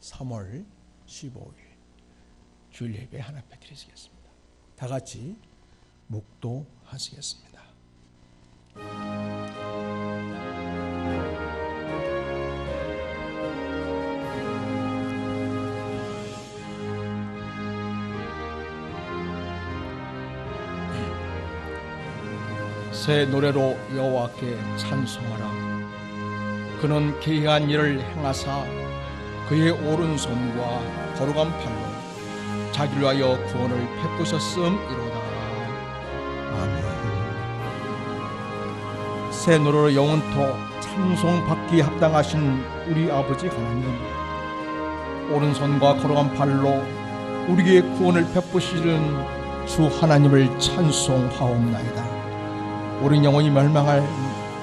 3월 15일 주일 예배 하나님께 드리시겠습니다. 다 같이 묵도하시겠습니다. 새 노래로 여호와께 찬송하라. 그는 기이한 일을 행하사 그의 오른손과 거룩한 팔로 자기를 위하여 구원을 베푸셨음이로다. 아멘. 새 노래로 영원토 찬송받기 합당하신 우리 아버지 하나님, 오른손과 거룩한 팔로 우리에게 구원을 베푸시는 주 하나님을 찬송하옵나이다. 우린 영원히 멸망할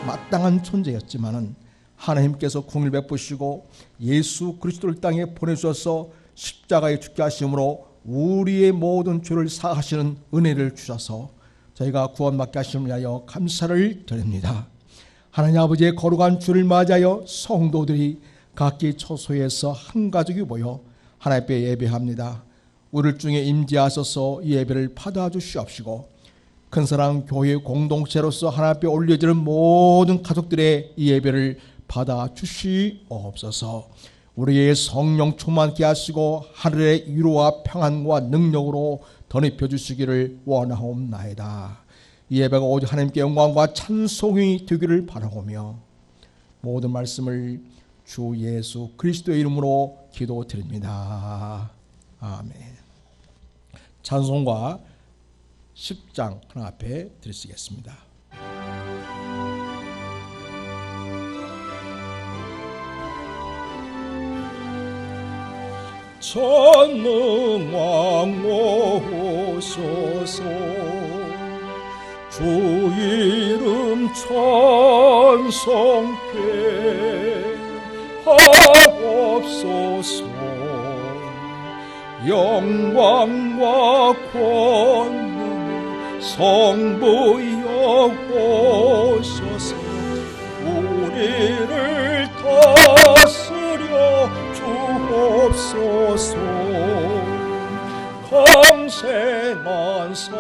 마땅한 존재였지만은 하나님께서 궁을 베푸시고 예수 그리스도를 땅에 보내주셔서 십자가에 죽게 하심으로 우리의 모든 죄를 사하시는 은혜를 주셔서 저희가 구원받게 하심을 위하여 감사를 드립니다. 하나님 아버지의 거룩한 주를 맞이하여 성도들이 각기 처소에서 한 가족이 모여 하나님 앞에 예배합니다. 우리를 중에 임재하셔서 이 예배를 받아주시옵시고 큰사랑 교회 공동체로서 하나님 앞에 올려지는 모든 가족들의 이 예배를 받아주시옵소서. 우리의 성령 충만케 하시고 하늘의 위로와 평안과 능력으로 덧입혀 주시기를 원하옵나이다. 이 예배가 오직 하나님께 영광과 찬송이 되기를 바라오며 모든 말씀을 주 예수 그리스도의 이름으로 기도드립니다. 아멘. 찬송가 10장 하나 앞에 드리시겠습니다. 전능왕 오소서, 주 이름 찬송케 하옵소서. 영광과 권능 성부여 오소서. 우리를 다스려 주옵소서. 강생한 성자여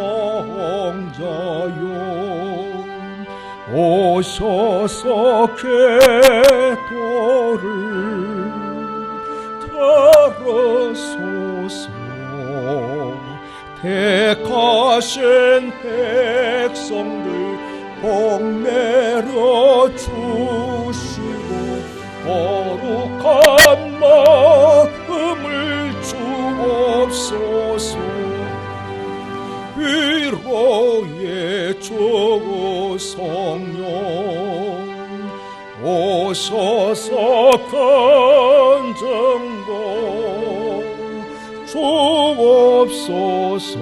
오셔서 궤도를 들어소서. 택하신 백성들 복 내려 주시고 거룩한 마음을 주옵소서. 위로의 주 성령 오셔서 간증도 주옵소서.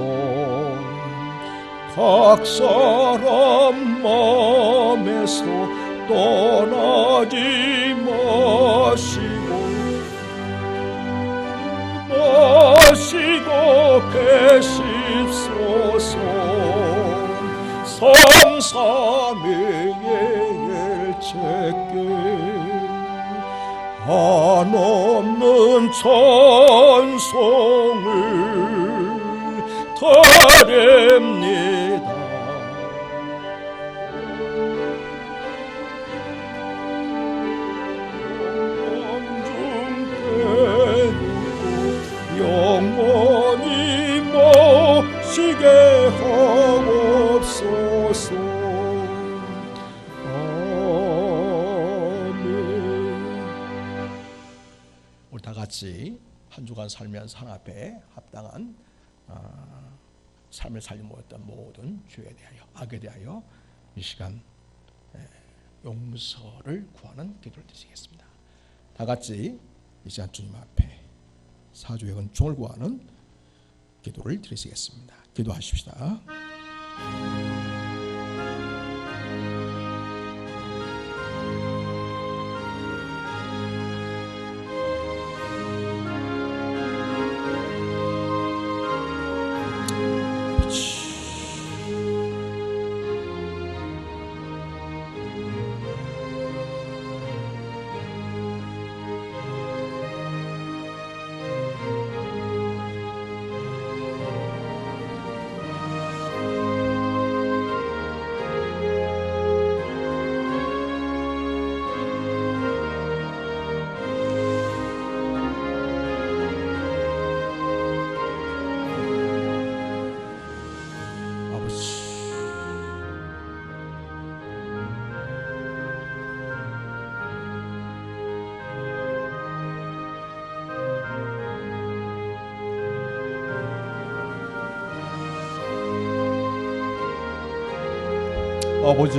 각 사람 마음에서 떠나지 마시고 계십소서. 삼삼위의 일체께 한없는 찬송을 드립니다. 영원히 모시게 하옵소서. 아멘. 우리 다 같이 한 주간 살면서 하나님 앞에 합당한 삶을 살려 모였던 모든 죄에 대하여, 악에 대하여 이 시간 용서를 구하는 기도를 드리겠습니다. 다 같이 이 시간 주님 앞에 사주의 은총을 구하는 기도를 드리시겠습니다. 기도하십시다. 아버지,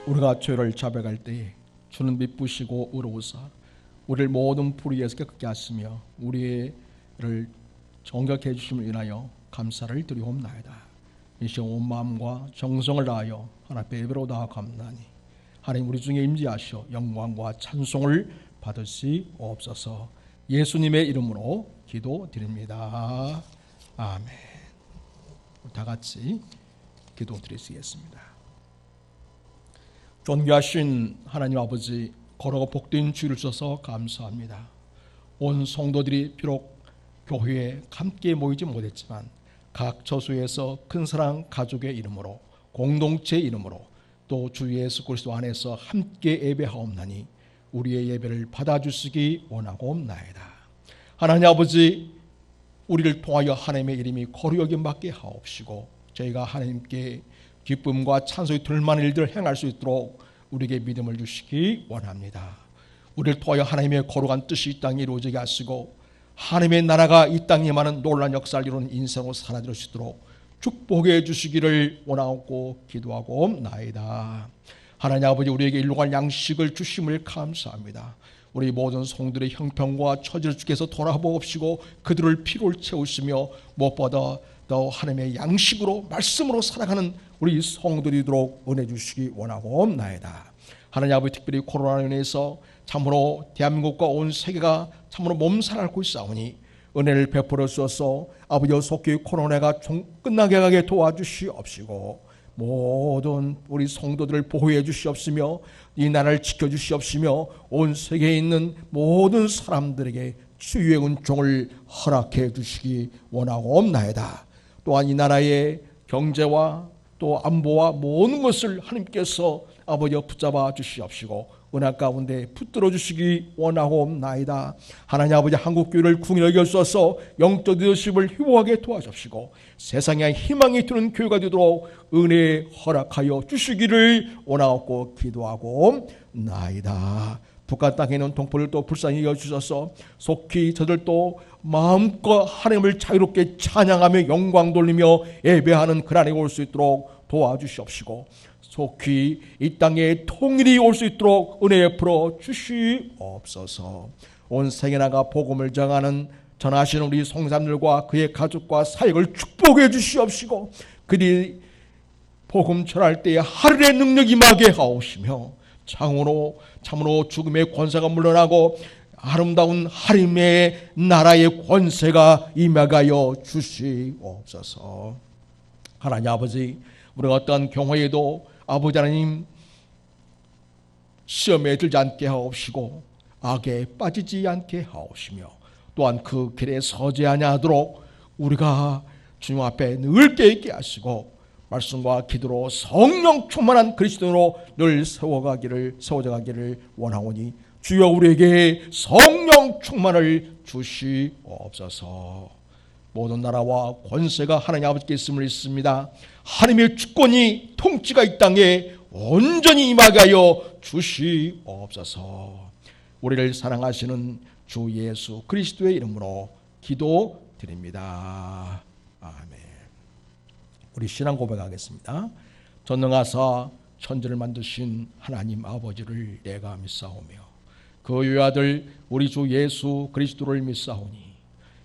우리가 죄를 자백할 때에 주는 미쁘시고 의로우사 우리를 모든 불의에서 깨끗게 하시며 우리를 정결케 해주심을 인하여 감사를 드리옵나이다. 이 시간 온 마음과 정성을 다하여 하나님 앞에 예배로 나아갑나니 하나님 우리 중에 임재하시어 영광과 찬송을 받으시옵소서. 예수님의 이름으로 기도드립니다. 아멘. 다 같이 기도드리시겠습니다. 존귀하신 하나님 아버지, 거룩하고 복된 주를 주셔서 감사합니다. 온 성도들이 비록 교회에 함께 모이지 못했지만 각 처소에서 큰 사랑 가족의 이름으로, 공동체의 이름으로 또 주 예수 그리스도 안에서 함께 예배하옵나니 우리의 예배를 받아주시기 원하옵나이다. 하나님 아버지, 우리를 통하여 하나님의 이름이 거룩히 여김받게 하옵시고 저희가 하나님께 기쁨과 찬송이 들만한 일들을 행할 수 있도록 우리에게 믿음을 주시기 원합니다. 우리를 통하여 하나님의 거룩한 뜻이 이 땅에 이루어지게 하시고 하나님의 나라가 이 땅에 임하는 놀라운 역사를 이루는 인생으로 살아들 수 있도록 축복해 주시기를 원하고 기도하고 나이다. 하나님 아버지, 우리에게 일용할 양식을 주심을 감사합니다. 우리 모든 성들의 형편과 처지를 주께서 돌아보옵시고 그들을 피로를 채우시며 무엇보다 더 하나님의 양식으로 말씀으로 살아가는 우리 성들이도록 은혜 주시기 원하옵나이다. 하나님 아버지, 특별히 코로나로 인해서 참으로 대한민국과 온 세계가 참으로 몸살을 앓고 있사오니 은혜를 베풀어 주셔서 아버지 속히 코로나가 끝나게 하게 도와주시옵시고 모든 우리 성도들을 보호해 주시옵시며 이 나라를 지켜주시옵시며 온 세계에 있는 모든 사람들에게 치유의 은총을 허락해 주시기 원하옵나이다. 또한 이 나라의 경제와 또 안보와 모든 것을 하나님께서 아버지 붙잡아 주시옵시고 은혜 가운데 붙들어 주시기 원하옵나이다. 하나님 아버지, 한국교회를 궁히 여겨주셔서 영적 리더십을 회복하게 도와주시고 세상에 희망이 드는 교회가 되도록 은혜 허락하여 주시기를 원하옵고 기도하고 나이다. 북한 땅에 있는 동포를 또 불쌍히 여겨주셔서 속히 저들도 마음껏 하나님을 자유롭게 찬양하며 영광 돌리며 예배하는 그날이 올 수 있도록 도와주시옵시고 속히 이 땅에 통일이 올 수 있도록 은혜 풀어 주시옵소서. 온 세계 나가 복음을 전하시는 우리 성삼들과 그의 가족과 사역을 축복해 주시옵시고 그들이 복음 전할 때에 하늘의 능력이 임하게 하옵시며 참으로 죽음의 권세가 물러나고 아름다운 하나님의 나라의 권세가 임하여 주시옵소서. 하나님 아버지, 우리가 어떠한 경우에도 아버지 하나님 시험에 들지 않게 하옵시고 악에 빠지지 않게 하옵시며 또한 그 길에 서지 아니하도록 우리가 주님 앞에 늘 깨있게 하시고 말씀과 기도로 성령 충만한 그리스도로 늘 세워져 가기를 원하오니 주여 우리에게 성령 충만을 주시옵소서. 모든 나라와 권세가 하나님 아버지께 있음을 믿습니다. 하나님의 주권이 통치가 이 땅에 온전히 임하게 하여 주시옵소서. 우리를 사랑하시는 주 예수 그리스도의 이름으로 기도드립니다. 아멘. 우리 신앙 고백하겠습니다. 전능하사 천지를 만드신 하나님 아버지를 내가 믿사오며 그 외아들 우리 주 예수 그리스도를 믿사오니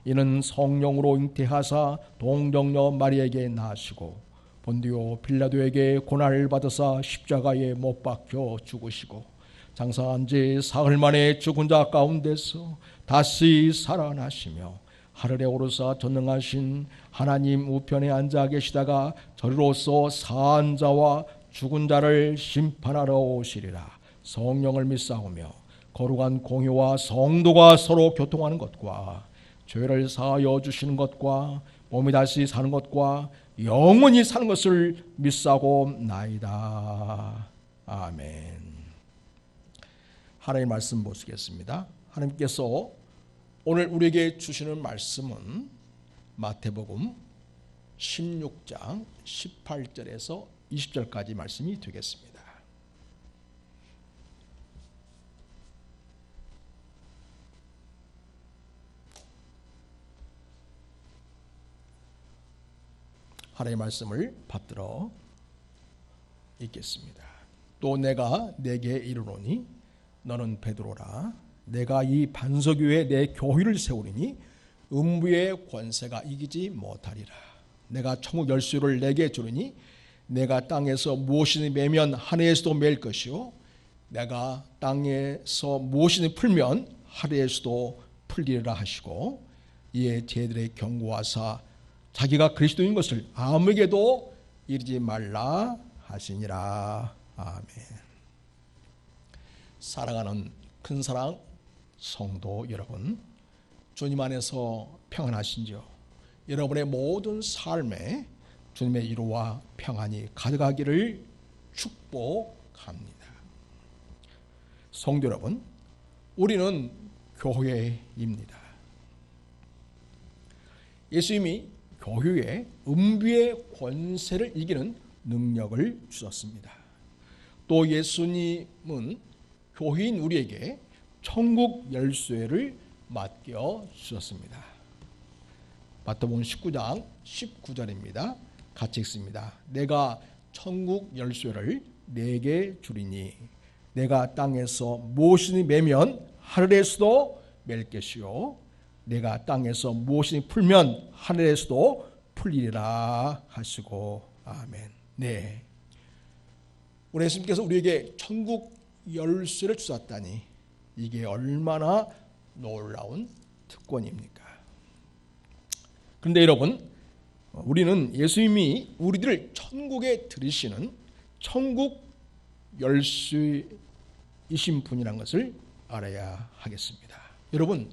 이는 성령으로 잉태하사 동정녀 마리에게 나시고 본디오 빌라도에게 고난을 받으사 십자가에 못 박혀 죽으시고 장사한 지 사흘 만에 죽은 자 가운데서 다시 살아나시며 하늘에 오르사 전능하신 하나님 우편에 앉아 계시다가 저리로서 사한 자와 죽은 자를 심판하러 오시리라. 성령을 믿사오며 거룩한 공유와 성도가 서로 교통하는 것과 죄를 사하여 주시는 것과 몸이 다시 사는 것과 영원히 사는 것을 믿사고 나이다. 아멘. 하나님의 말씀 보시겠습니다. 하나님께서 오늘 우리에게 주시는 말씀은 마태복음 16장 18절에서 20절까지 말씀이 되겠습니다. 하나님의 말씀을 받들어 읽겠습니다. 또 내가 네게 이르노니 너는 베드로라. 내가 이 반석 위에 내 교회를 세우리니 음부의 권세가 이기지 못하리라. 내가 천국 열쇠를 내게 주리니 내가 땅에서 무엇이든 매면 하늘에서도 맬 것이요 내가 땅에서 무엇이든 풀면 하늘에서도 풀리리라 하시고 이에 제들의 경고하사 자기가 그리스도인 것을 아무에게도 이르지 말라 하시니라. 아멘. 사랑하는 큰사랑 성도 여러분, 주님 안에서 평안하신지요? 여러분의 모든 삶에 주님의 위로와 평안이 가득하기를 축복합니다. 성도 여러분, 우리는 교회입니다. 예수님이 교회에 음부의 권세를 이기는 능력을 주셨습니다. 또 예수님은 교회인 우리에게 천국 열쇠를 맡겨 주셨습니다. 마태복음 19장 19절입니다. 같이 읽습니다. 내가 천국 열쇠를 내게 주리니 내가 땅에서 무엇이든 매면 하늘에서도 맬 것이요 내가 땅에서 무엇이든 풀면 하늘에서도 풀리리라 하시고 아멘. 네, 우리 예수님께서 우리에게 천국 열쇠를 주셨다니 이게 얼마나 놀라운 특권입니까? 그런데 여러분, 우리는 예수님이 우리들을 천국에 들이시는 천국 열쇠이신 분이라는 것을 알아야 하겠습니다. 여러분,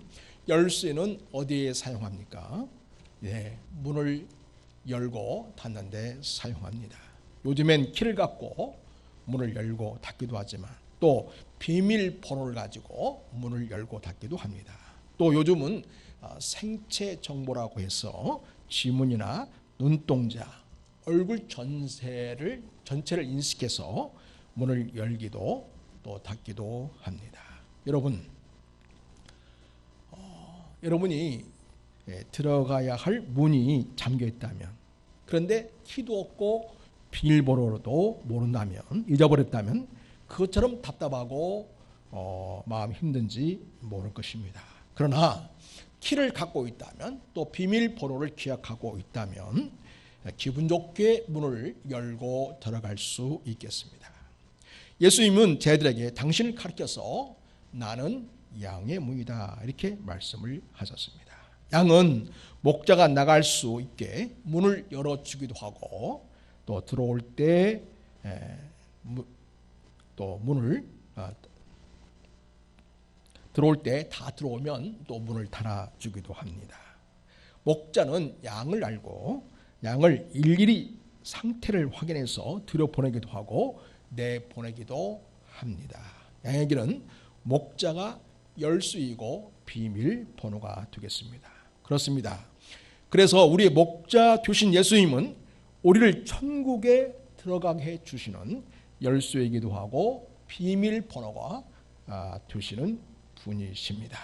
열쇠는 어디에 사용합니까? 네, 문을 열고 닫는 데 사용합니다. 요즘엔 키를 갖고 문을 열고 닫기도 하지만 또 비밀번호를 가지고 문을 열고 닫기도 합니다. 또 요즘은 생체 정보라고 해서 지문이나 눈동자, 얼굴 전체를 인식해서 문을 열기도 또 닫기도 합니다. 여러분이 들어가야 할 문이 잠겨 있다면, 그런데 키도 없고 비밀번호도 모른다면, 잊어버렸다면 그것처럼 답답하고 마음이 힘든지 모를 것입니다. 그러나 키를 갖고 있다면, 또 비밀번호를 기억하고 있다면 기분 좋게 문을 열고 들어갈 수 있겠습니다. 예수님은 제자들에게 당신을 가르쳐서 나는 양의 문이다 이렇게 말씀을 하셨습니다. 양은 목자가 나갈 수 있게 문을 열어주기도 하고 또 들어올 때 또 문을 들어올 때 다 들어오면 또 문을 닫아주기도 합니다. 목자는 양을 알고 양을 일일이 상태를 확인해서 들여보내기도 하고 내보내기도 합니다. 양에게는 목자가 열쇠이고 비밀번호가 되겠습니다. 그렇습니다. 그래서 우리의 목자 되신 예수님은 우리를 천국에 들어가게 해주시는 열쇠이기도 하고 비밀번호가 되시는 분이십니다.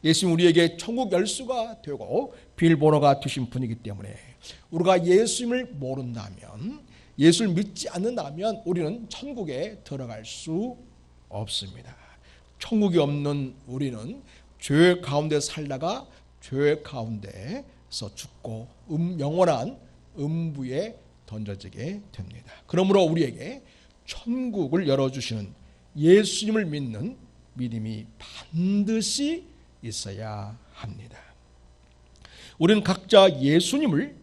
예수님 우리에게 천국 열쇠가 되고 비밀번호가 되신 분이기 때문에 우리가 예수님을 모른다면, 예수를 믿지 않는다면 우리는 천국에 들어갈 수 없습니다. 천국이 없는 우리는 죄 가운데 살다가 죄 가운데서 죽고 영원한 음부에 던져지게 됩니다. 그러므로 우리에게 천국을 열어주시는 예수님을 믿는 믿음이 반드시 있어야 합니다. 우리는 각자 예수님을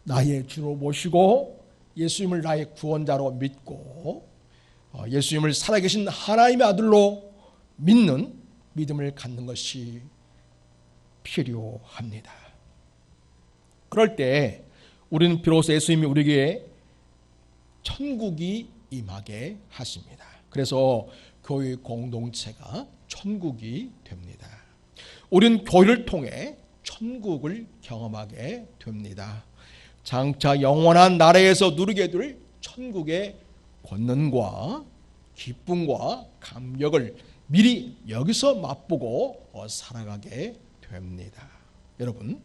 나의 주로 모시고 예수님을 나의 구원자로 믿고 예수님을 살아계신 하나님의 아들로 믿는 믿음을 갖는 것이 필요합니다. 그럴 때 우리는 비로소 예수님이 우리에게 천국이 임하게 하십니다. 그래서 교회 공동체가 천국이 됩니다. 우리는 교회를 통해 천국을 경험하게 됩니다. 장차 영원한 나라에서 누리게 될 천국의 권능과 기쁨과 감격을 미리 여기서 맛보고 살아가게 됩니다. 여러분,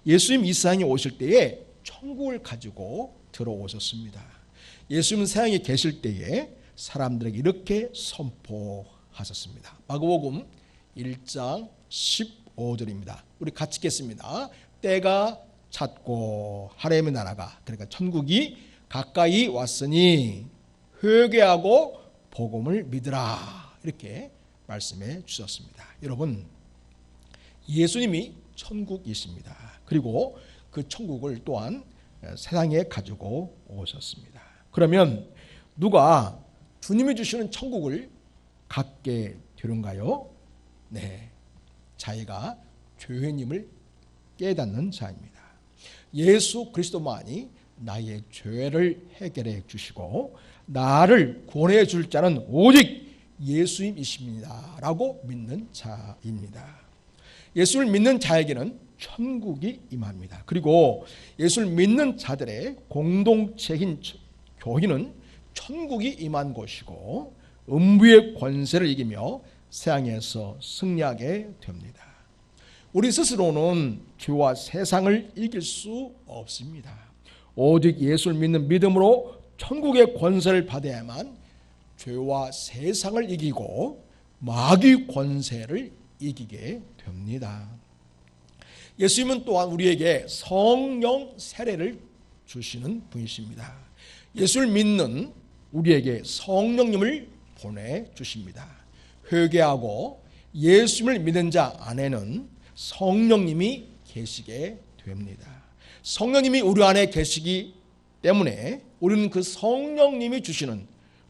예수님 이 세상에 오실 때에 천국을 가지고 들어오셨습니다. 예수님 세상에 계실 때에 사람들에게 이렇게 선포하셨습니다. 마가복음 1장 15절입니다. 우리 같이 읽겠습니다. 때가 찼고 하나님의 나라가, 그러니까 천국이 가까이 왔으니 회개하고 복음을 믿으라, 이렇게 말씀해 주셨습니다. 여러분, 예수님이 천국이십니다. 그리고 그 천국을 또한 세상에 가지고 오셨습니다. 그러면 누가 주님이 주시는 천국을 갖게 되는가요? 네, 자기가 죄인임을 깨닫는 자입니다. 예수 그리스도만이 나의 죄를 해결해 주시고 나를 구원해 줄 자는 오직 예수님이십니다 라고 믿는 자입니다. 예수를 믿는 자에게는 천국이 임합니다. 그리고 예수를 믿는 자들의 공동체인 교회는 천국이 임한 곳이고 음부의 권세를 이기며 세상에서 승리하게 됩니다. 우리 스스로는 죄와 세상을 이길 수 없습니다. 오직 예수를 믿는 믿음으로 천국의 권세를 받아야만 죄와 세상을 이기고 마귀 권세를 이기게 됩니다. 예수님은 또한 우리에게 성령 세례를 주시는 분이십니다. 예수를 믿는 우리에게 성령님을 보내주십니다. 회개하고 예수님을 믿는 자 안에는 성령님이 계시게 됩니다. 성령님이 우리 안에 계시기 때문에 우리는 그 성령님이 주시는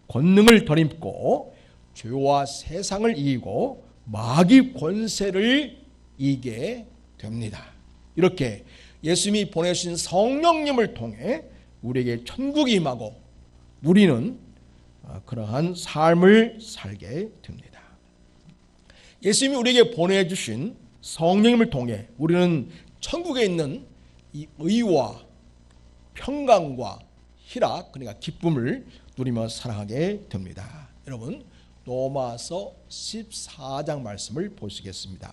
권능을 덧입고 죄와 세상을 이기고 마귀 권세를 이기게 됩니다. 이렇게 예수님이 보내신 성령님을 통해 우리에게 천국이 임하고 우리는 그러한 삶을 살게 됩니다. 예수님이 우리에게 보내주신 성령님을 통해 우리는 천국에 있는 이 의와 평강과 희락, 그러니까 기쁨을 누리며 살아가게 됩니다. 여러분, 로마서 14장 말씀을 보시겠습니다.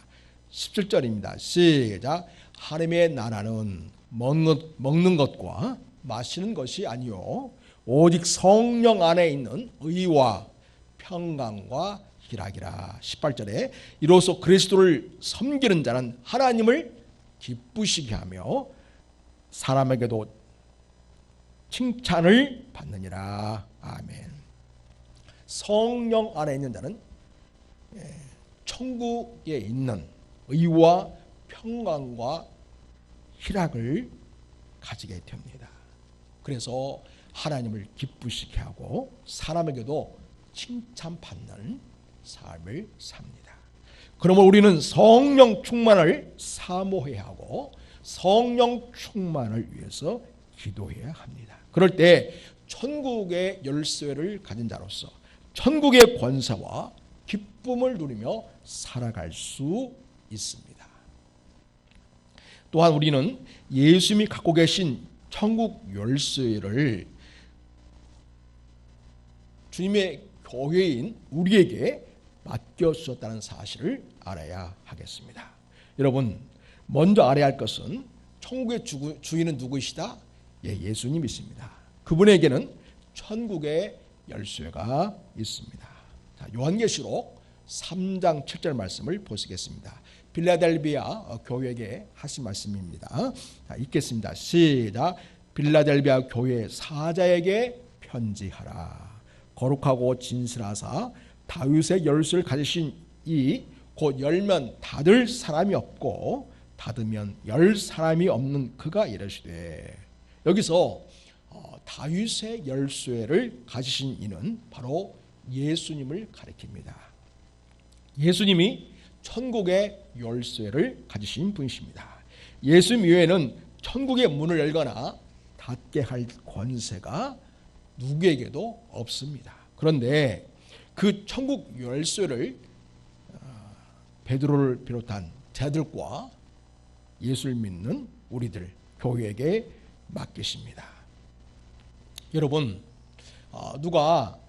17절입니다. 시작. 하나님의 나라는 먹는 것과 마시는 것이 아니요 오직 성령 안에 있는 의와 평강과 희락이라. 18절에 이로써 그리스도를 섬기는 자는 하나님을 기쁘시게 하며 사람에게도 칭찬을 받느니라. 아멘. 성령 안에 있는 자는 천국에 있는 의와 평강과 희락을 가지게 됩니다. 그래서 하나님을 기쁘시게 하고 사람에게도 칭찬받는 삶을 삽니다. 그러면 우리는 성령 충만을 사모해야 하고 성령 충만을 위해서 기도해야 합니다. 그럴 때 천국의 열쇠를 가진 자로서 천국의 권세와 기쁨을 누리며 살아갈 수 있습니다. 또한 우리는 예수님이 갖고 계신 천국 열쇠를 주님의 교회인 우리에게 맡겨주셨다는 사실을 알아야 하겠습니다. 여러분, 먼저 알아야 할 것은 천국의 주인은 누구이시다? 예수님이십니다. 그분에게는 천국의 열쇠가 있습니다. 자, 요한계시록 3장 7절 말씀을 보시겠습니다. 빌라델비아 교회에게 하신 말씀입니다. 자, 읽겠습니다. 시작. 빌라델비아 교회 사자에게 편지하라. 거룩하고 진실하사 다윗의 열쇠를 가지신 이 곧 열면 닫을 사람이 없고 닫으면 열 사람이 없는 그가 이르시되. 여기서 다윗의 열쇠를 가지신 이는 바로 예수님을 가리킵니다. 예수님이 천국의 열쇠를 가지신 분이십니다. 예수님 이외에는 천국의 문을 열거나 닫게 할 권세가 누구에게도 없습니다. 그런데 그 천국 열쇠를 베드로를 비롯한 제자들과 예수를 믿는 우리들 교회에게 맡기십니다. 여러분, 누가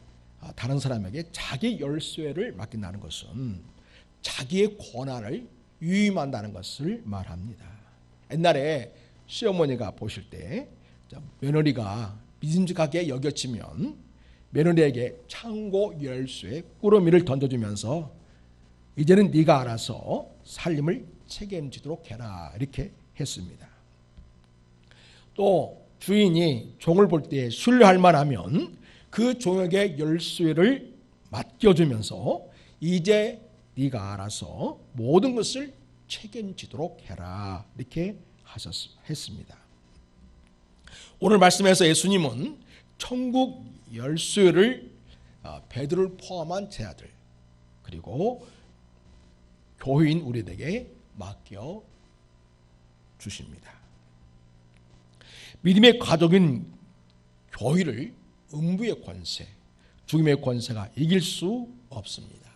다른 사람에게 자기 열쇠를 맡긴다는 것은 자기의 권한을 위임한다는 것을 말합니다. 옛날에 시어머니가 보실 때 며느리가 믿음직하게 여겨지면 며느리에게 창고 열쇠 꾸러미를 던져주면서 이제는 네가 알아서 살림을 책임지도록 해라, 이렇게 했습니다. 또 주인이 종을 볼 때 신뢰할 만하면 그 종에게 열쇠를 맡겨주면서 이제 네가 알아서 모든 것을 책임지도록 해라, 이렇게 했습니다. 오늘 말씀에서 예수님은 천국 열쇠를 베드로를 포함한 제 아들 그리고 교회인 우리에게 맡겨 주십니다. 믿음의 가족인 교회를 음부의 권세, 죽음의 권세가 이길 수 없습니다.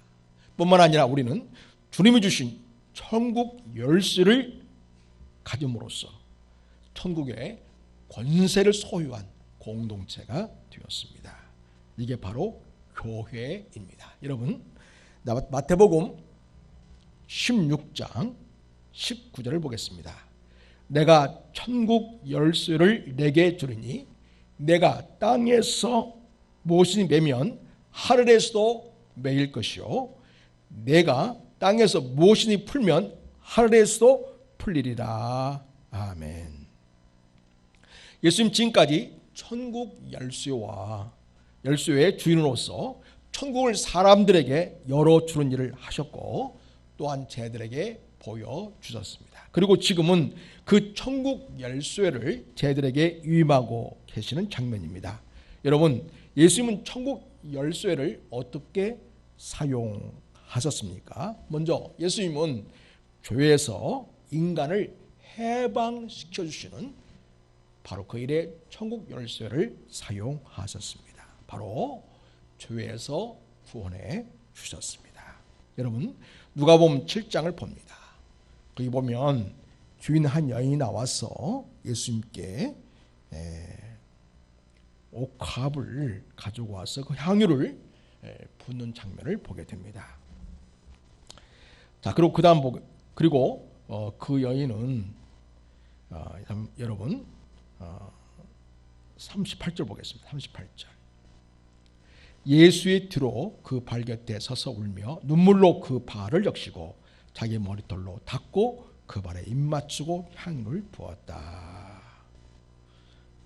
뿐만 아니라 우리는 주님이 주신 천국 열쇠를 가짐으로써 천국의 권세를 소유한 공동체가 되었습니다. 이게 바로 교회입니다. 여러분, 마태복음 16장 19절을 보겠습니다. 내가 천국 열쇠를 내게 주리니 내가 땅에서 무엇이 매면 하늘에서도 매일 것이요 내가 땅에서 무엇이 풀면 하늘에서도 풀리리라. 아멘. 예수님 지금까지 천국 열쇠의 주인으로서 천국을 사람들에게 열어주는 일을 하셨고 또한 저희들에게 보여주셨습니다. 그리고 지금은 그 천국 열쇠를 저희들에게 위임하고 계시는 장면입니다. 여러분, 예수님은 천국 열쇠를 어떻게 사용하셨습니까? 먼저 예수님은 죄에서 인간을 해방시켜 주시는 바로 그 일에 천국 열쇠를 사용하셨습니다. 바로 죄에서 구원해 주셨습니다. 여러분, 누가복음 7장을 봅니다. 거기 보면 주인 한 여인이 나와서 예수님께 옥합을 가지고 와서 그 향유를 붓는 장면을 보게 됩니다. 자, 그리고 그 여인은 여러분 38절 보겠습니다. 38절. 예수의 뒤로 그 발 곁에 서서 울며 눈물로 그 발을 적시고 자기 머리털로 닦고 그 발에 입 맞추고 향유를 부었다.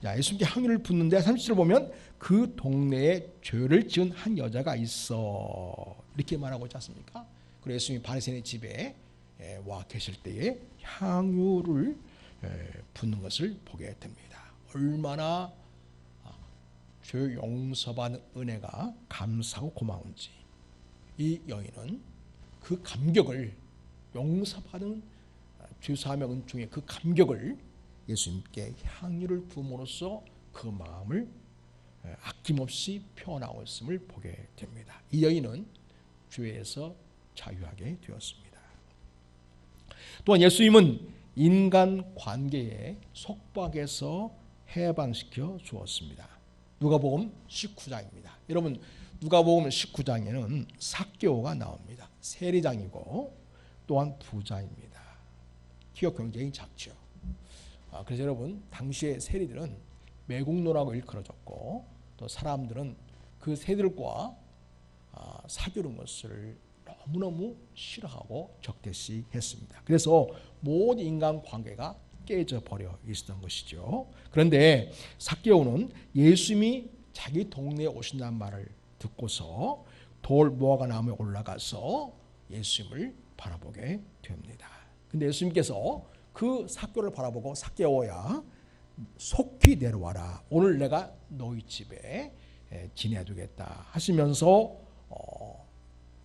자, 예수님께 향유를 붓는데 30절 보면 그 동네에 죄를 지은 한 여자가 있어, 이렇게 말하고 있지 않습니까? 그리고 예수님이 바리새인의 집에 와 계실 때에 향유를 붓는 것을 보게 됩니다. 얼마나 죄 용서받는 은혜가 감사하고 고마운지 이 여인은 그 감격을, 용서받은 죄사함의 은총의 그 감격을 예수님께 향유를 부음으로써 그 마음을 아낌없이 표현하고 있음을 보게 됩니다. 이 여인은 죄에서 자유하게 되었습니다. 또한 예수님은 인간 관계의 속박에서 해방시켜 주었습니다. 누가복음 19장입니다. 여러분, 누가복음 19장에는 삭개오가 나옵니다. 세리장이고 또한 부자입니다. 키가 굉장히 작죠. 그래서 여러분, 당시의 세리들은 매국노라고 일컬어졌고 또 사람들은 그 세리들과 사귀는 것을 너무너무 싫어하고 적대시했습니다. 그래서 모든 인간관계가 깨져버려 있었던 것이죠. 그런데 삭개오는 예수님이 자기 동네에 오신다는 말을 듣고서 돌 무화과 나무에 올라가서 예수님을 바라보게 됩니다. 근데 예수님께서 그 삭개오를 바라보고 삭개오야 속히 내려와라. 오늘 내가 너희 집에 지내두겠다 하시면서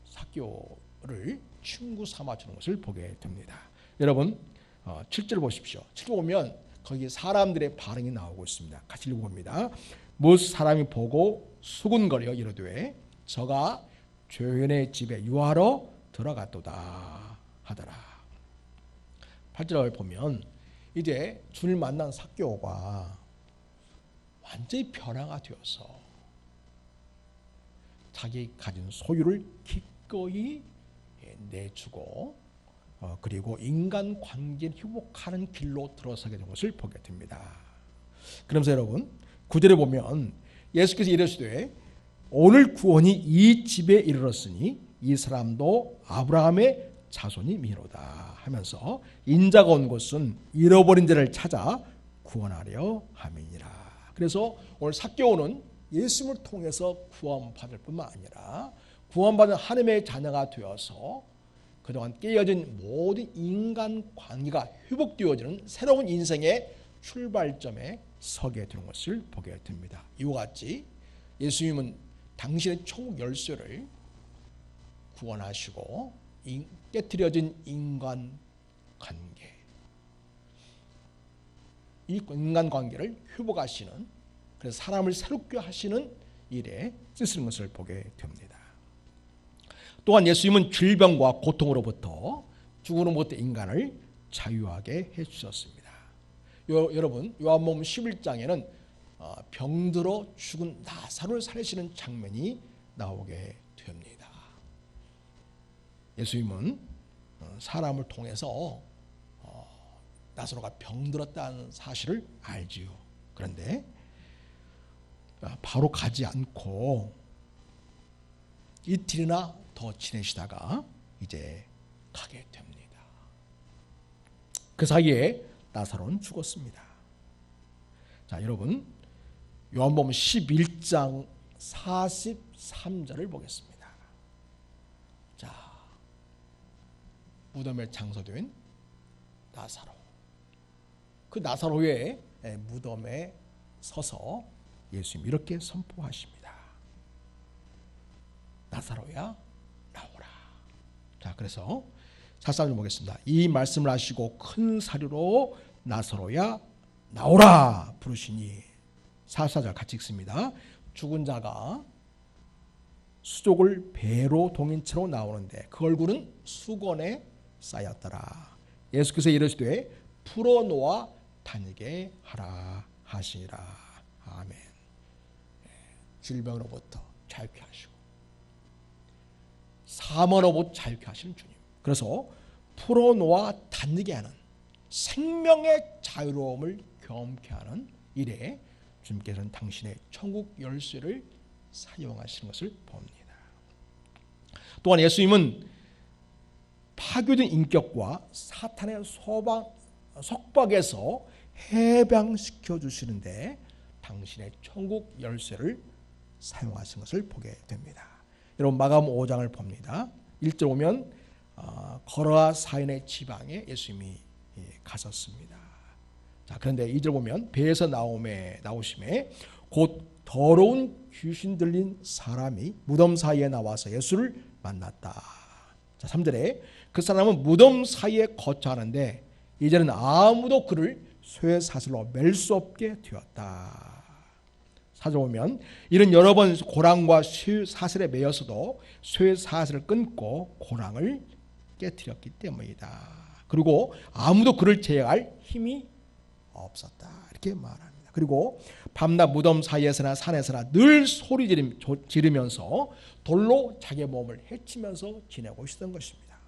삭개오를 친구 삼아주는 것을 보게 됩니다. 여러분 7절 보십시오. 7절 보면 거기 사람들의 반응이 나오고 있습니다. 같이 읽어봅니다. 무엇 사람이 보고 수군거려 이르되 저가 죄인의 집에 유하러 들어갔도다 하더라. 8절을 보면 이제 주를 만난 삭개오가 완전히 변화가 되어서 자기 가진 소유를 기꺼이 내주고 그리고 인간관계를 회복하는 길로 들어서게 된 것을 보게 됩니다. 그러면서 여러분 9절에 보면 예수께서 이르시되 오늘 구원이 이 집에 이르렀으니 이 사람도 아브라함의 자손이미로다 하면서 인자가 온 것은 잃어버린 자를 찾아 구원하려 함이니라. 그래서 오늘 삭개오는 예수님을 통해서 구원받을 뿐만 아니라 구원받은 하나님의 자녀가 되어서 그동안 깨어진 모든 인간관계가 회복되어지는 새로운 인생의 출발점에 서게 되는 것을 보게 됩니다. 이와 같이 예수님은 당신의 천국 열쇠를 구원하시고 깨트려진 인간관계, 이 인간관계를 회복하시는, 그래서 사람을 새롭게 하시는 일에 쓰시는 것을 보게 됩니다. 또한 예수님은 질병과 고통으로부터 죽음으로부터 인간을 자유하게 해주셨습니다. 여러분 요한복음 11장에는 병들어 죽은 나사로를 살리시는 장면이 나오게 됩니다. 예수님은 사람을 통해서 나사로가 병들었다는 사실을 알지요. 그런데 바로 가지 않고 이틀이나 더 지내시다가 이제 가게 됩니다. 그 사이에 나사로는 죽었습니다. 자, 여러분 요한복음 11장 43절을 보겠습니다. 자, 무덤에 장소된 나사로, 그 나사로의 무덤에 서서 예수님 이렇게 선포하십니다. 나사로야 나오라. 자, 그래서 43절 보겠습니다. 이 말씀을 하시고 큰 사료로 나사로야 나오라 부르시니, 44절 같이 읽습니다. 죽은 자가 수족을 배로 동인 채로 나오는데 그 얼굴은 수건에 쌓였더라. 예수께서 이르시되 풀어놓아 다니게 하라 하시니라. 아멘. 질병으로부터 자유케 하시고 사망으로부터 자유케 하시는 주님. 그래서 풀어놓아 다니게 하는 생명의 자유로움을 경험케 하는 일에 주님께서는 당신의 천국 열쇠를 사용하시는 것을 봅니다. 또한 예수님은 파괴된 인격과 사탄의 속박에서 해방시켜 주시는데 당신의 천국 열쇠를 사용하신 것을 보게 됩니다. 여러분 마가복음 5장을 봅니다. 1절 보면 거라사 사인의 지방에 예수님이 가셨습니다. 자, 그런데 2절 보면 배에서 나오심에 곧 더러운 귀신 들린 사람이 무덤 사이에 나와서 예수를 만났다. 자, 3절에 그 사람은 무덤 사이에 거처하는데 이제는 아무도 그를 쇠사슬로 맬 수 없게 되었다. 4절 보면 이는 여러 번 고랑과 쇠사슬에 매여서도 쇠사슬을 끊고 고랑을 깨뜨렸기 때문이다. 그리고 아무도 그를 제어할 힘이 없었다. 이렇게 말합니다. 그리고 밤낮 무덤 사이에서나 산에서나 늘 소리 지르면서 돌로 자기의 몸을 해치면서 지내고 있었던 것입니다.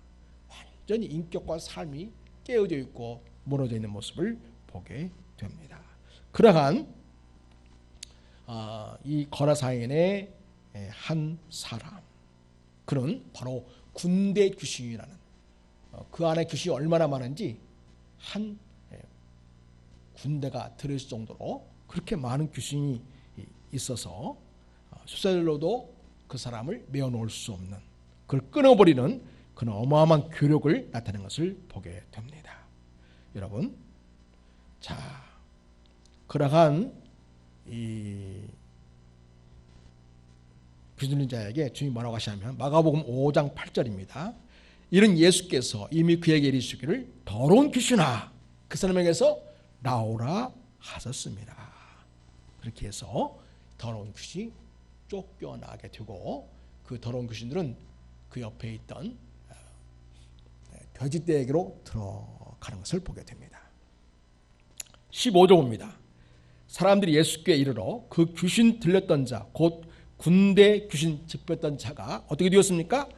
완전히 인격과 삶이 깨어져 있고 무너져 있는 모습을 보게 됩니다. 그러한 이 거라사인의 한 사람, 그는 바로 군대 귀신이라는, 그 안에 귀신이 얼마나 많은지 한 군대가 들어있을 정도로 그렇게 많은 귀신이 있어서 수살로도 그 사람을 메어놓을 수 없는, 그걸 끊어버리는 그런 어마어마한 괴력을 나타내는 것을 보게 됩니다. 여러분, 자, 그러한 이 귀신 들린 자에게 주님이 뭐라고 하시냐면 마가복음 5장 8절입니다. 이는 예수께서 이미 그에게 이르시기를 더러운 귀신아 그 사람에게서 나오라 하셨습니다. 그렇게 해서 더러운 귀신이 쫓겨나게 되고 그 더러운 귀신들은 그 옆에 있던 돼지떼에게로 들어가는 것을 보게 됩니다. 15절 사람들이 예수께 이르러 그 귀신 들렸던 자, 곧 군대 귀신 집혔던 자가 어떻게 되었습니까?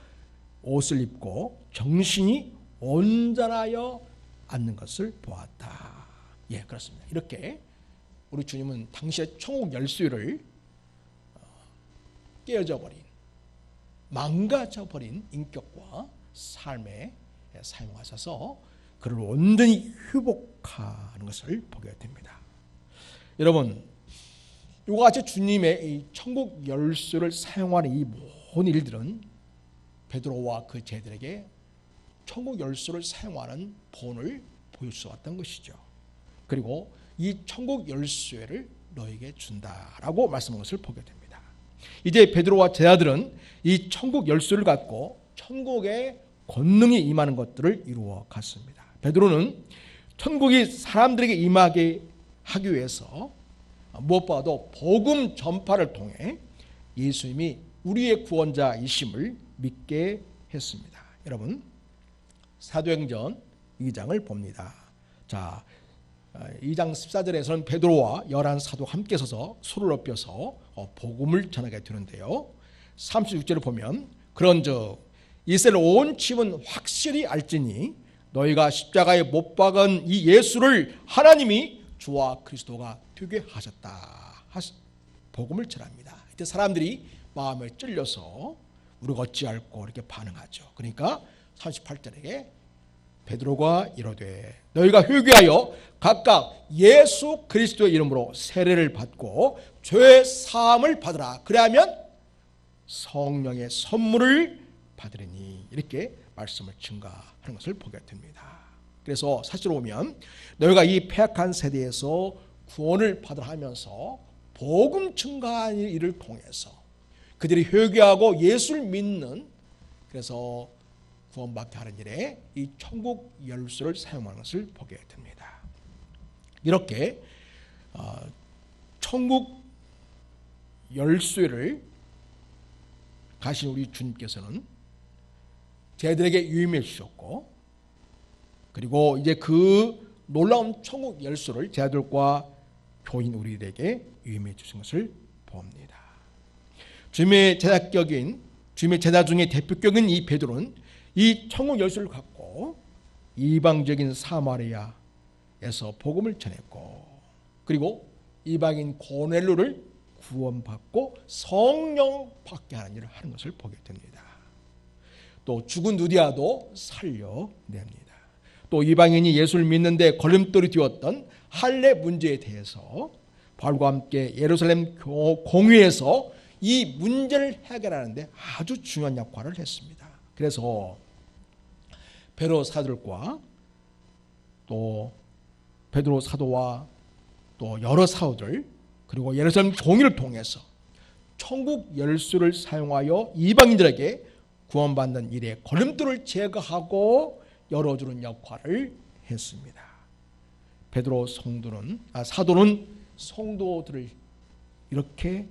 옷을 입고 정신이 온전하여 앉는 것을 보았다. 예, 그렇습니다. 이렇게 우리 주님은 당시의 천국 열쇠를 깨어져 버린, 망가져 버린 인격과 삶에 사용하셔서 그를 온전히 회복하는 것을 보게 됩니다. 여러분, 이와 같이 주님의 이 천국 열쇠를 사용하는 이 모든 일들은 베드로와 그 제자들에게 천국 열쇠를 사용하는 본을 보여주었던 것이죠. 그리고 이 천국 열쇠를 너에게 준다라고 말씀한 것을 보게 됩니다. 이제 베드로와 제자들은 이 천국 열쇠를 갖고 천국의 권능이 임하는 것들을 이루어 갔습니다. 베드로는 천국이 사람들에게 임하게 하기 위해서 무엇보다도 복음 전파를 통해 예수님이 우리의 구원자이심을 믿게 했습니다. 여러분, 사도행전 2장을 봅니다. 자, 2장 14절에서는 베드로와 11사도 함께 서서 손을 높여서 복음을 전하게 되는데요. 36절을 보면 그런즉 이스라엘 온 집은 확실히 알지니 너희가 십자가에 못 박은 이 예수를 하나님이 주와 그리스도가 되게 하셨다. 복음을 전합니다. 이때 사람들이 마음에 찔려서 우리가 어찌할꼬 이렇게 반응하죠. 그러니까 38절에 베드로가 이르되 너희가 회개하여 각각 예수 그리스도의 이름으로 세례를 받고 죄 사함을 받으라. 그래야면 성령의 선물을 받으리니 이렇게 말씀을 증가하는 것을 보게 됩니다. 그래서 사실 보면 너희가 이 패악한 세대에서 구원을 받으라 하면서 복음 증가하는 일을 통해서 그들이 회개하고 예수를 믿는, 그래서 구원받게 하는 일에 이 천국 열쇠를 사용하는 것을 보게 됩니다. 이렇게 천국 열쇠를 가신 우리 주님께서는 제자들에게 유임해 주셨고, 그리고 이제 그 놀라운 천국 열쇠를 제자들과 교인 우리들에게 유임해 주신 것을 봅니다. 주님의 제자 중에 대표격인 이 베드로는 이 천국 열쇠를 갖고 이방적인 사마리아에서 복음을 전했고, 그리고 이방인 고넬료를 구원받고 성령 받게 하는 일을 하는 것을 보게 됩니다. 또 죽은 누디아도 살려냅니다. 또 이방인이 예수를 믿는데 걸림돌이 되었던 할례 문제에 대해서 바울과 함께 예루살렘 공회에서 이 문제를 해결하는데 아주 중요한 역할을 했습니다. 그래서 베드로 사도들과 또 베드로 사도와 또 여러 사도들, 그리고 예루살렘 공의를 통해서 천국 열쇠를 사용하여 이방인들에게 구원받는 일에 걸림돌을 제거하고 열어주는 역할을 했습니다. 베드로 사도는 성도들을 이렇게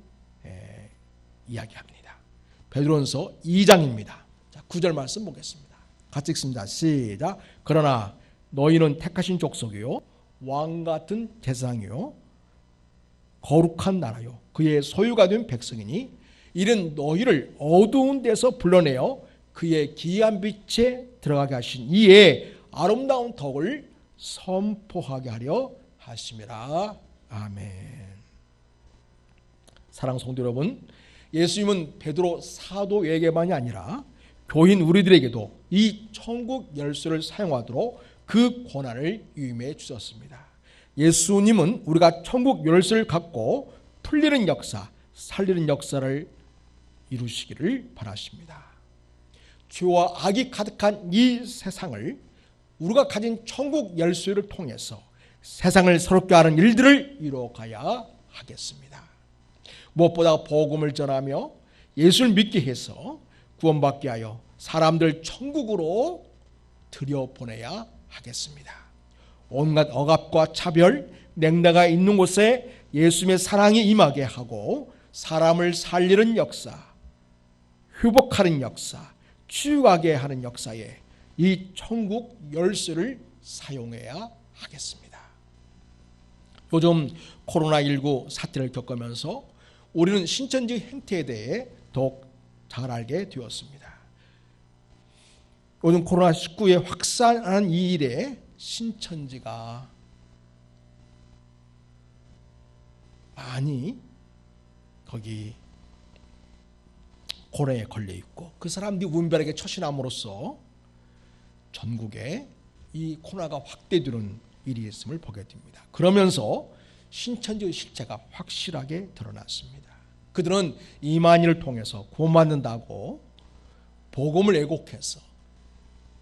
이야기합니다. 베드로전서 2장입니다. 자, 9절 말씀 보겠습니다. 같이 읽습니다. 시작. 그러나 너희는 택하신 족속이요 왕 같은 제사장이요 거룩한 나라요 그의 소유가 된 백성이니 이는 너희를 어두운 데서 불러내어 그의 기이한 빛에 들어가게 하신 이의 아름다운 덕을 선포하게 하려 하심이라. 아멘. 사랑하는 성도 여러분, 예수님은 베드로 사도에게만이 아니라 교인 우리들에게도 이 천국 열쇠를 사용하도록 그 권한을 유임해 주셨습니다. 예수님은 우리가 천국 열쇠를 갖고 풀리는 역사, 살리는 역사를 이루시기를 바라십니다. 죄와 악이 가득한 이 세상을 우리가 가진 천국 열쇠를 통해서 세상을 새롭게 하는 일들을 이루어가야 하겠습니다. 무엇보다 복음을 전하며 예수를 믿게 해서 구원받게 하여 사람들 천국으로 들여보내야 하겠습니다. 온갖 억압과 차별, 냉다가 있는 곳에 예수님의 사랑이 임하게 하고 사람을 살리는 역사, 회복하는 역사, 치유하게 하는 역사에 이 천국 열쇠를 사용해야 하겠습니다. 요즘 코로나19 사태를 겪으면서 우리는 신천지 행태에 대해 더욱 잘 알게 되었습니다. 요즘 코로나19의 확산하는 이 일에 신천지가 많이 거기 고래에 걸려 있고 그 사람들이 운별에게 처신함으로써 전국에 이 코로나가 확대되는 일이 있음을 보게 됩니다. 그러면서 신천지의 실체가 확실하게 드러났습니다. 그들은 이만희를 통해서 구원받는다고 복음을 애곡해서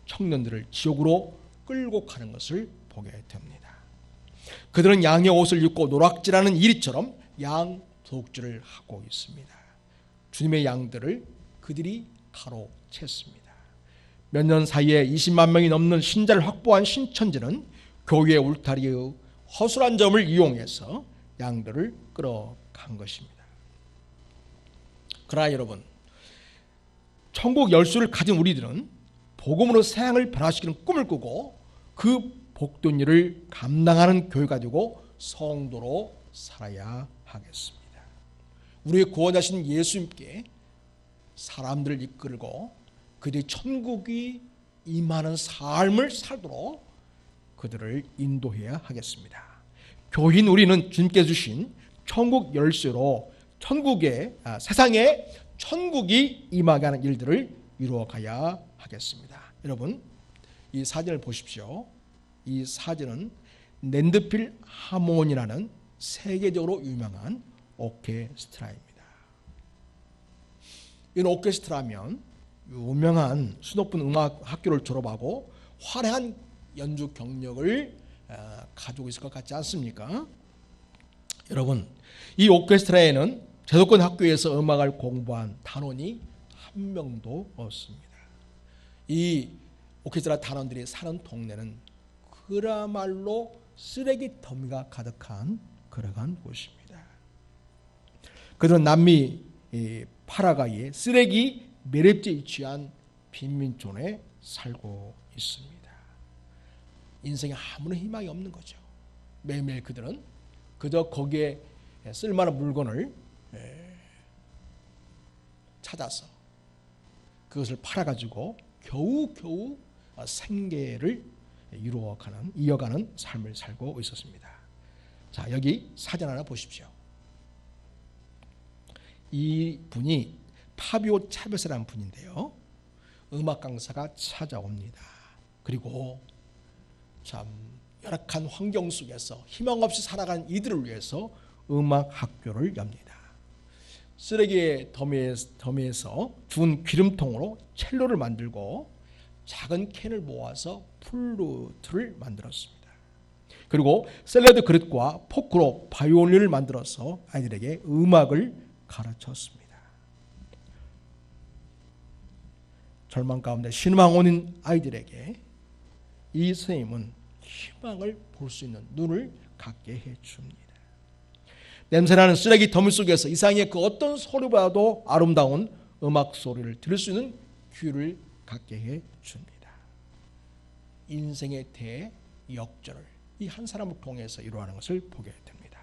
청년들을 지옥으로 끌고 가는 것을 보게 됩니다. 그들은 양의 옷을 입고 노락질하는 이리처럼 양 도둑질을 하고 있습니다. 주님의 양들을 그들이 가로챘습니다. 몇 년 사이에 20만 명이 넘는 신자를 확보한 신천지는 교회의 울타리의 허술한 점을 이용해서 양들을 끌어간 것입니다. 그러나 여러분, 천국 열쇠를 가진 우리들은 복음으로 세상을 변화시키는 꿈을 꾸고 그 복된 일을 감당하는 교회가 되고 성도로 살아야 하겠습니다. 우리의 구원자신 예수님께 사람들을 이끌고 그들이 천국이 임하는 삶을 살도록 그들을 인도해야 하겠습니다. 교인 우리는 주님께 주신 천국 열쇠로 세상에 천국이 임하게 하는 일들을 이루어가야 하겠습니다. 여러분, 이 사진을 보십시오. 이 사진은 랜드필 하몬이라는 세계적으로 유명한 오케스트라입니다. 이 오케스트라면 유명한 수높은 음악 학교를 졸업하고 화려한 연주 경력을 가지고 있을 것 같지 않습니까? 여러분, 이 오케스트라에는 제도권 학교에서 음악을 공부한 단원이 한 명도 없습니다. 이 오케스트라 단원들이 사는 동네는 그야말로 쓰레기 더미가 가득한 그러한 곳입니다. 그들은 남미 파라과이의 쓰레기 매립지에 위치한 빈민촌에 살고 있습니다. 인생에 아무런 희망이 없는 거죠. 매일매일 그들은 그저 거기에 쓸만한 물건을 찾아서 그것을 팔아가지고 겨우겨우 생계를 이어가는 삶을 살고 있었습니다. 자, 여기 사진 하나 보십시오. 이 분이 파비오 차베스라는 분인데요. 음악 강사가 찾아옵니다. 그리고 참 열악한 환경 속에서 희망 없이 살아가는 이들을 위해서 음악 학교를 엽니다. 쓰레기의 더미에서 준 기름통으로 첼로를 만들고 작은 캔을 모아서 플루트를 만들었습니다. 그리고 샐러드 그릇과 포크로 바이올린을 만들어서 아이들에게 음악을 가르쳤습니다. 절망 가운데 신망 오는 아이들에게 이 선생님은 희망을 볼 수 있는 눈을 갖게 해줍니다. 냄새나는 쓰레기 더미 속에서 이상의 그 어떤 소리보다도 아름다운 음악 소리를 들을 수 있는 귀를 갖게 해줍니다. 인생의 대역전을 이 한 사람을 통해서 이루어가는 것을 보게 됩니다.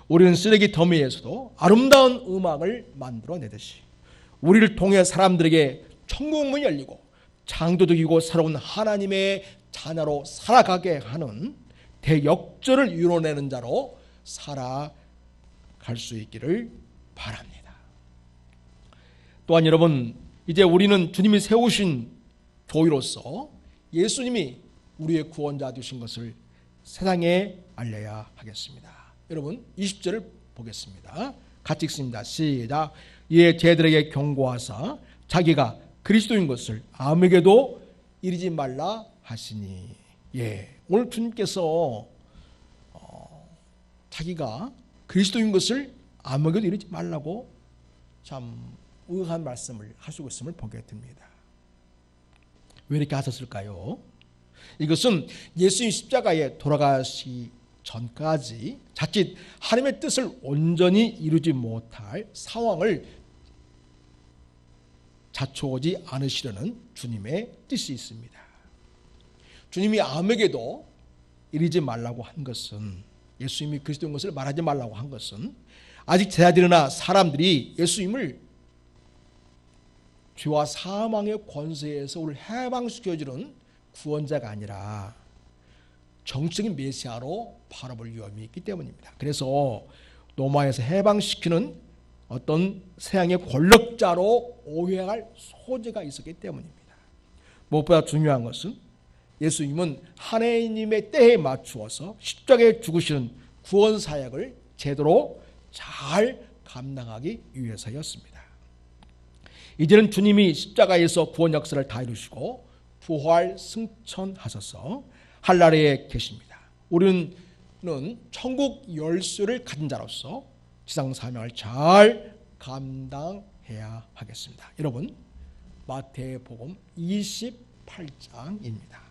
우리는 쓰레기 더미에서도 아름다운 음악을 만들어내듯이 우리를 통해 사람들에게 천국문이 열리고 창조적이고 새로운 하나님의 자녀로 살아가게 하는 대역전을 이뤄내는 자로 살아갈 수 있기를 바랍니다. 또한 여러분, 이제 우리는 주님이 세우신 교회로서 예수님이 우리의 구원자 되신 것을 세상에 알려야 하겠습니다. 여러분, 20절을 보겠습니다. 같이 읽습니다. 시작. 이에 제들에게 경고하사 자기가 그리스도인 것을 아무에게도 이르지 말라 하시니. 오늘 주님께서 자기가 그리스도인 것을 아무에게도 이르지 말라고 참 의한 말씀을 하시고 있음을 보게 됩니다. 왜 이렇게 하셨을까요? 이것은 예수님 십자가에 돌아가시기 전까지 자칫 하나님의 뜻을 온전히 이루지 못할 상황을 자초하지 않으시려는 주님의 뜻이 있습니다. 주님이 아무에게도 이르지 말라고 한 것은 예수님이 그리스도인 것을 말하지 말라고 한 것은 아직 제자들이나 사람들이 예수님을 죄와 사망의 권세에서 우리를 해방시켜주는 구원자가 아니라 정치적인 메시아로 바라볼 위험이 있기 때문입니다. 그래서 로마에서 해방시키는 어떤 서양의 권력자로 오해할 소지가 있었기 때문입니다. 무엇보다 중요한 것은 예수님은 하나님의 때에 맞추어서 십자가에 죽으시는 구원 사역을 제대로 잘 감당하기 위해서였습니다. 이제는 주님이 십자가에서 구원 역사를 다 이루시고 부활 승천하셔서 하늘나라에 계십니다. 우리는 천국 열쇠를 가진 자로서 지상 사명을 잘 감당해야 하겠습니다. 여러분, 마태복음 28장입니다.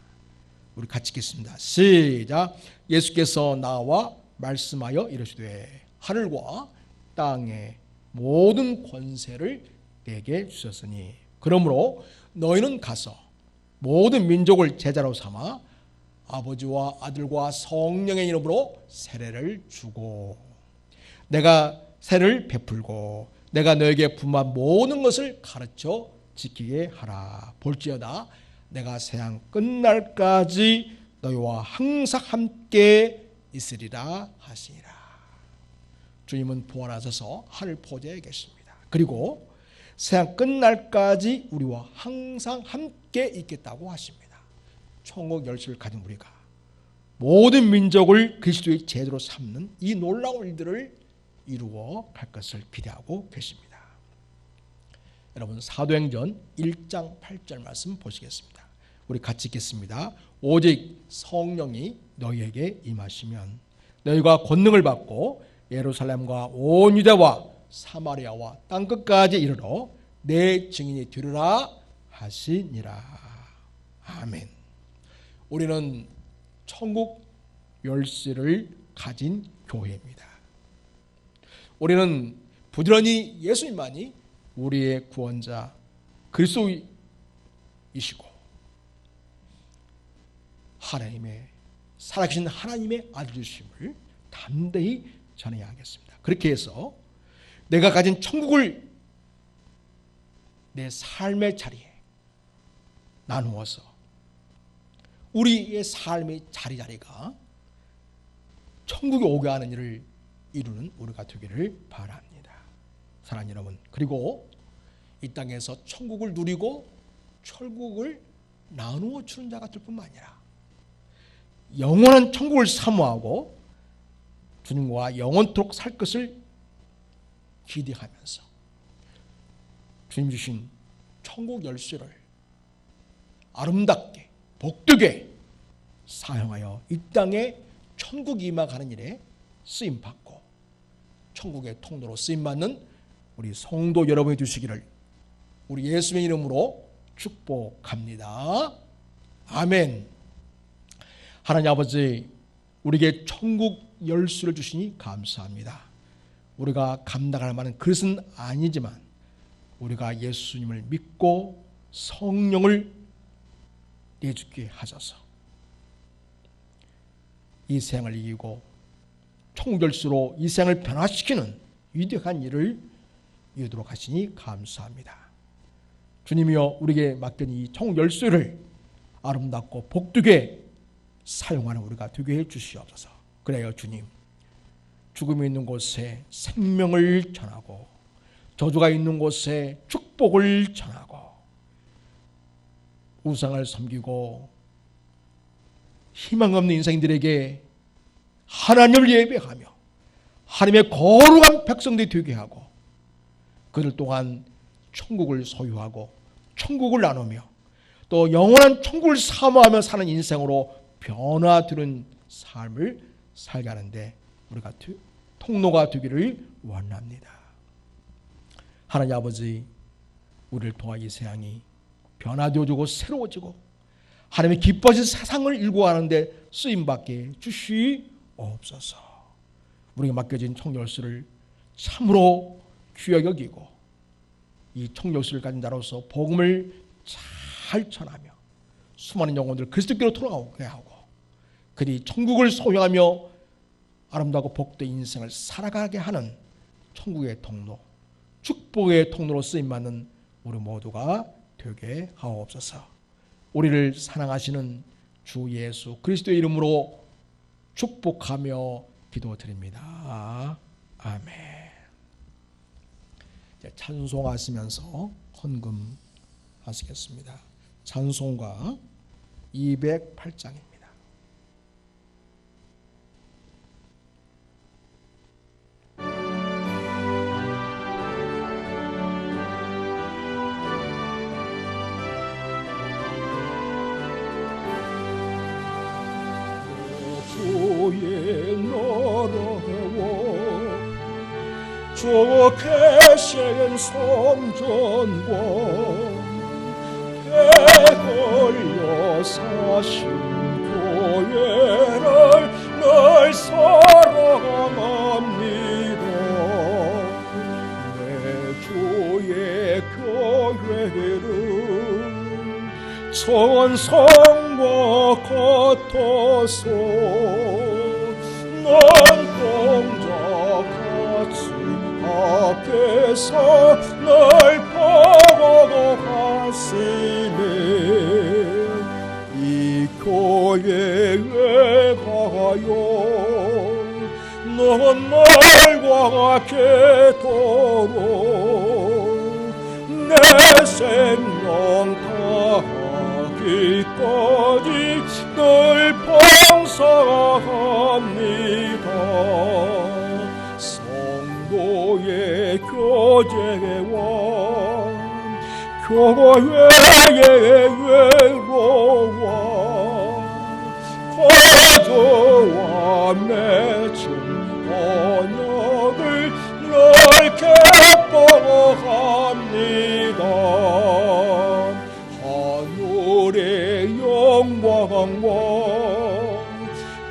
우리 같이 읽겠습니다. 시작. 예수께서 나와 말씀하여 이르시되 하늘과 땅의 모든 권세를 내게 주셨으니 그러므로 너희는 가서 모든 민족을 제자로 삼아 아버지와 아들과 성령의 이름으로 세례를 주고 내가 세례를 베풀고 내가 너에게 분한 모든 것을 가르쳐 지키게 하라. 볼지어다 내가 세상 끝날까지 너희와 항상 함께 있으리라 하시니라. 주님은 부활하셔서 하늘 포자에 계십니다. 그리고 세상 끝날까지 우리와 항상 함께 있겠다고 하십니다. 천국 열쇠를 가진 우리가 모든 민족을 그리스도의 제자로 삼는 이 놀라운 일들을 이루어 갈 것을 기대하고 계십니다. 여러분, 사도행전 1장 8절 말씀 보시겠습니다. 우리 같이 읽겠습니다. 오직 성령이 너희에게 임하시면 너희가 권능을 받고 예루살렘과 온 유대와 사마리아와 땅끝까지 이르러 내 증인이 되리라 하시니라. 아멘. 우리는 천국 열쇠를 가진 교회입니다. 우리는 부지런히 예수님만이 우리의 구원자 그리스도이시고 하나님의 살아계신 하나님의 아들이심을 담대히 전해야 하겠습니다. 그렇게 해서 내가 가진 천국을 내 삶의 자리에 나누어서 우리의 삶의 자리가 천국에 오게 하는 일을 이루는 우리가 되기를 바랍니다. 사랑하는 여러분, 그리고 이 땅에서 천국을 누리고 천국을 나누어 주는 자가 될 뿐만 아니라 영원한 천국을 사모하고 주님과 영원토록 살 것을 기대하면서 주님 주신 천국 열쇠를 아름답게 복되게 사용하여 이 땅에 천국이 임하가는 일에 쓰임받고 천국의 통로로 쓰임받는 우리 성도 여러분이 되시기를 우리 예수의 이름으로 축복합니다. 아멘. 하나님 아버지, 우리에게 천국 열쇠를 주시니 감사합니다. 우리가 감당할 만한 그릇은 아니지만 우리가 예수님을 믿고 성령을 내주게 하셔서 이 생을 이기고 천국 열쇠로 이 생을 변화시키는 위대한 일을 이루도록 하시니 감사합니다. 주님이여, 우리에게 맡긴 이 천국 열쇠를 아름답고 복되게 사용하는 우리가 되게 해 주시옵소서. 그래요 주님, 죽음이 있는 곳에 생명을 전하고 저주가 있는 곳에 축복을 전하고 우상을 섬기고 희망 없는 인생들에게 하나님을 예배하며 하나님의 거룩한 백성들이 되게 하고 그들 또한 천국을 소유하고 천국을 나누며 또 영원한 천국을 사모하며 사는 인생으로 변화되는 삶을 살게 하는데 우리가 통로가 되기를 원합니다. 하나님 아버지, 우리를 통하 이 세상이 변화되어지고 새로워지고 하나님의 기뻐하신 세상을 일구하는데 쓰임받게 주시옵소서. 우리에게 맡겨진 청열쇠를 참으로 귀하게 여기고 이 청열쇠를 가진 자로서 복음을 잘 전하며 수많은 영혼들을 그리스도께로 돌아오게 하고 그리 천국을 소유하며 아름다고 복된 인생을 살아가게 하는 천국의 통로, 축복의 통로로 쓰임받는 우리 모두가 되게 하옵소서. 우리를 사랑하시는 주 예수 그리스도의 이름으로 축복하며 기도드립니다. 아멘. 찬송하시면서 헌금하시겠습니다. 찬송가 208장입니다. 주의 나라와 주 계신 성전과 배 걸려 사신 교회를 늘 사랑합니다. 내 주의 교회를 천성과 같아서 난 동자같이 앞에서 날 보호하시네. 이 교회에 가요 넌 날과 궤도로 내 생명 다하기까지 늘 봉사합니다. 성도의 교제와 교회의 외로와 거저와 맺은 언약을 늘 기뻐합니다. 하늘의 영광과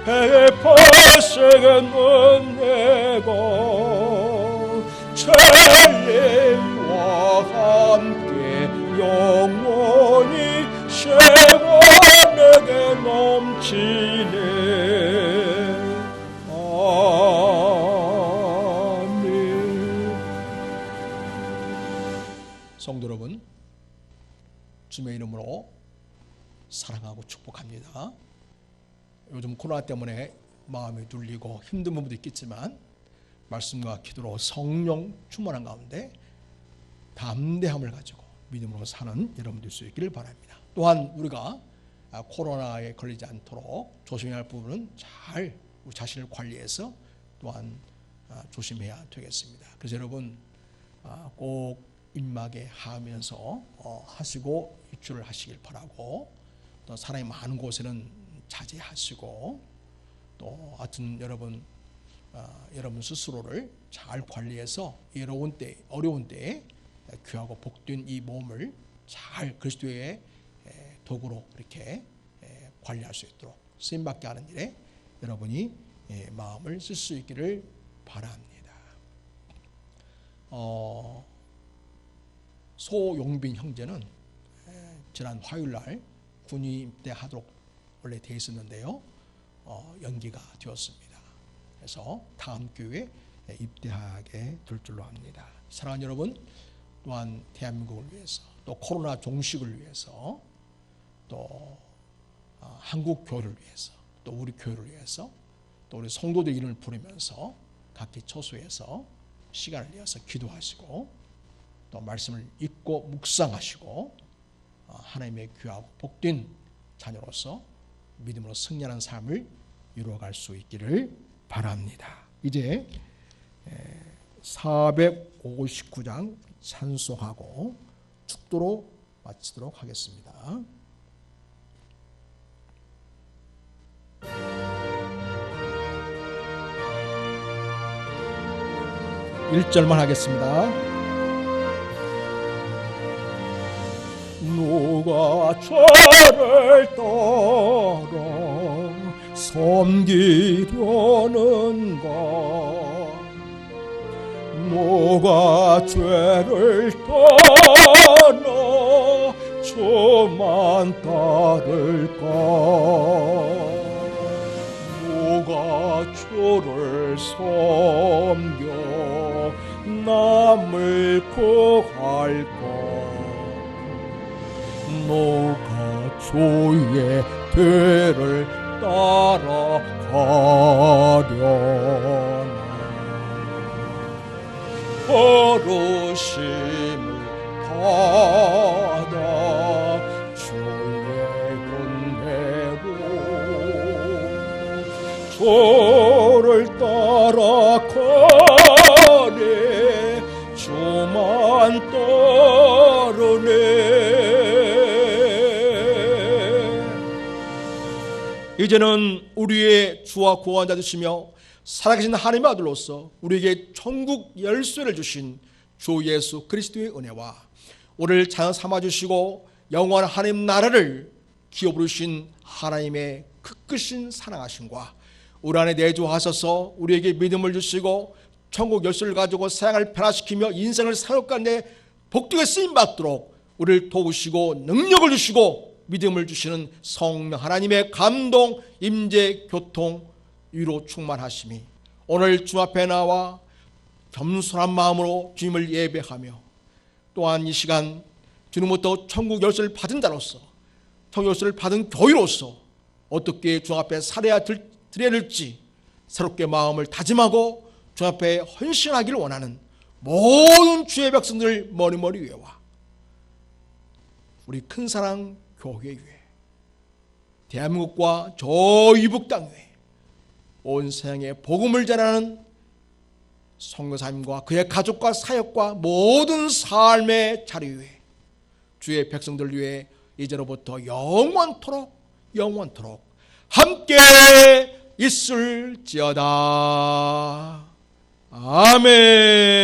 베푸시는 은혜가 천리와 함께 영원히 세원에게 넘치네. 아멘. 성도 여러분, 주님의 이름으로 사랑하고 축복합니다. 요즘 코로나 때문에 마음이 눌리고 힘든 부분도 있겠지만 말씀과 기도로 성령 충만한 가운데 담대함을 가지고 믿음으로 사는 여러분들 수 있기를 바랍니다. 또한 우리가 코로나에 걸리지 않도록 조심해야 할 부분은 잘 우리 자신을 관리해서 또한 조심해야 되겠습니다. 그래서 여러분 꼭 입막에 하면서 하시고 입주를 하시길 바라고, 또 사람이 많은 곳에는 자제하시고, 또 하여튼 여러분 스스로를 잘 관리해서 어려운 때에 귀하고 복된 이 몸을 잘 그리스도의 도구로 이렇게 관리할 수 있도록 쓰임받게 하는 일에 여러분이 마음을 쓸 수 있기를 바랍니다. 소용빈 형제는 지난 화요일날 군인 입대하도록 원래 돼 있었는데요, 연기가 되었습니다. 그래서 다음 교회에 입대하게 될 줄로 압니다. 사랑하는 여러분, 또한 대한민국을 위해서, 또 코로나 종식을 위해서, 또 한국 교회를 위해서, 또 우리 교회를 위해서, 또 우리 성도들 이름을 부르면서 각기 처소에서 시간을 내어서 기도하시고, 또 말씀을 읽고 묵상하시고, 하나님의 귀하고 복된 자녀로서 믿음으로 승리하는 삶을 이루어갈 수 있기를 바랍니다. 이제 459장 찬송하고 축도로 마치도록 하겠습니다. 1절만 하겠습니다. 누가 죄를 따라 섬기려는가? 누가 죄를 따라 주만 따를까? 누가 주를 섬겨 남을 구할까 누가 주의 뒤를 따라가려나 부르심을 받아 주의 은혜로 주를 따라가네 주만 따르네 이제는 우리의 주와 구원자 되시며 살아계신 하나님의 아들로서 우리에게 천국 열쇠를 주신 주 예수 그리스도의 은혜와 우리를 자녀 삼아주시고 영원한 하나님 나라를 기업 부르신 하나님의 크크신 사랑하심과 우리 안에 내주하셔서 우리에게 믿음을 주시고 천국 열쇠를 가지고 세상을 변화시키며 인생을 사역가운데 복되게 쓰임받도록 우리를 도우시고 능력을 주시고 믿음을 주시는 성령 하나님의 감동, 임재, 교통, 위로 충만하심이 오늘 주 앞에 나와 겸손한 마음으로 주님을 예배하며 또한 이 시간 주님부터 천국 열쇠를 받은 자로서 천국 열쇠를 받은 교회로서 어떻게 주 앞에 살아야 드려야 될지 새롭게 마음을 다짐하고 주 앞에 헌신하기를 원하는 모든 주의 백성들 머리머리 위에와 우리 큰사랑 교회 위에 대한민국과 저 이북 땅 위에 온 세상에 복음을 전하는 선교사님과 그의 가족과 사역과 모든 삶의 자리 위에 주의 백성들 위해 이제로부터 영원토록 함께 있을지어다. 아멘.